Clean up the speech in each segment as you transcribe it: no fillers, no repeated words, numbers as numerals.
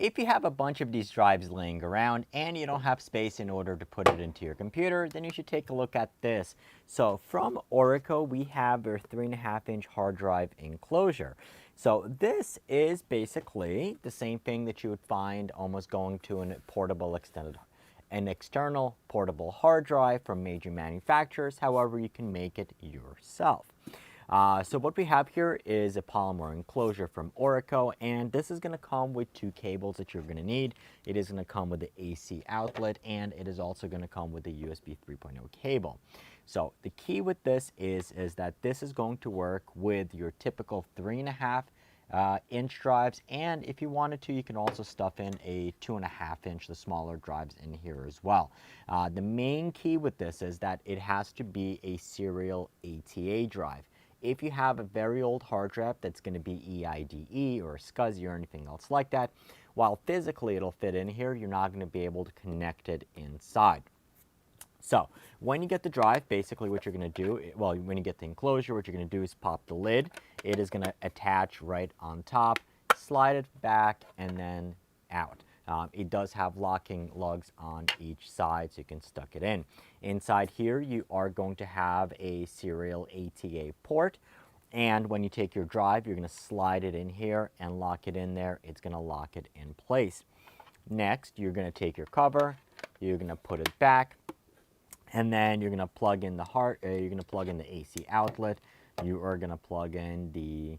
if you have a bunch of these drives laying around and you don't have space in order to put it into your computer, then you should take a look at this. So from ORICO, we have their 3.5-inch hard drive enclosure. So this is basically the same thing that you would find almost going to an external portable hard drive from major manufacturers. However, you can make it yourself. So what we have here is a polymer enclosure from ORICO, and this is going to come with 2 cables that you're going to need. It is going to come with the AC outlet, and it is also going to come with the USB 3.0 cable. So the key with this is that this is going to work with your typical 3.5-inch drives, and if you wanted to, you can also stuff in a 2.5-inch, the smaller drives in here as well. The main key with this is that it has to be a serial ATA drive. If you have a very old hard drive that's going to be EIDE or SCSI or anything else like that, while physically it'll fit in here, you're not going to be able to connect it inside. So when you get the drive, basically what you're going to do, well, when you get the enclosure, what you're going to do is pop the lid. It is going to attach right on top, slide it back, and then out. It does have locking lugs on each side, so you can stuck it in. Inside here, you are going to have a serial ATA port. And when you take your drive, you're going to slide it in here and lock it in there. It's going to lock it in place. Next, you're going to take your cover, you're going to put it back, and then you're going to plug in the AC outlet. You are going to plug in the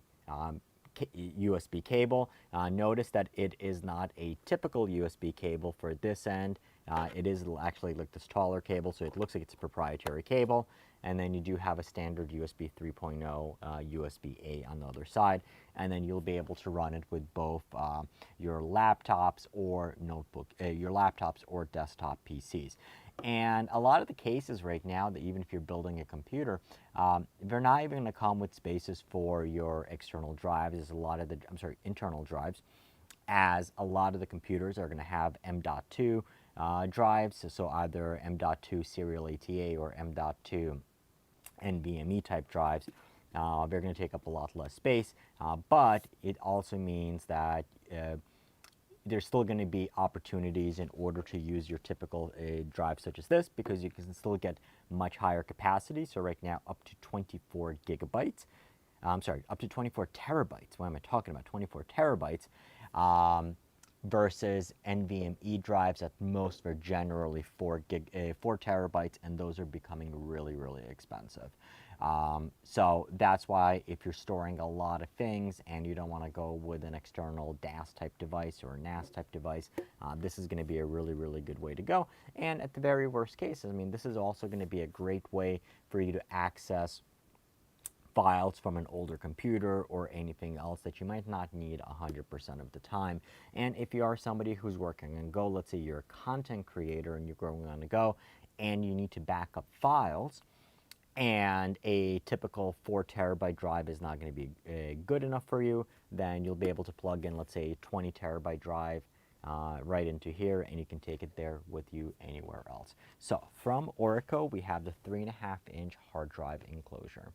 USB cable. Notice that it is not a typical USB cable for this end. It is actually like this taller cable, so it looks like it's a proprietary cable. And then you do have a standard USB 3.0 USB-A on the other side. And then you'll be able to run it with both your laptops or desktop PCs. And a lot of the cases right now, that even if you're building a computer, they're not even going to come with spaces for your external drives. There's a lot of the, internal drives, as a lot of the computers are going to have M.2 drives, so either M.2 serial ATA or M.2 NVMe type drives. They're going to take up a lot less space, but it also means that there's still going to be opportunities in order to use your typical drive such as this, because you can still get much higher capacity. So right now up to 24 gigabytes. Up to 24 terabytes. What am I talking about? 24 terabytes versus NVMe drives at most are generally 4 terabytes, and those are becoming really, really expensive. So that's why if you're storing a lot of things and you don't want to go with an external DAS type device or a NAS type device, this is going to be a really, really good way to go. And at the very worst case, this is also going to be a great way for you to access files from an older computer or anything else that you might not need 100% of the time. And if you are somebody who's working on Go, let's say you're a content creator and you're growing on the Go and you need to back up files, and a typical 4 terabyte drive is not going to be good enough for you, then you'll be able to plug in, let's say, a 20 terabyte drive right into here, and you can take it there with you anywhere else. So from ORICO, we have the 3.5-inch hard drive enclosure.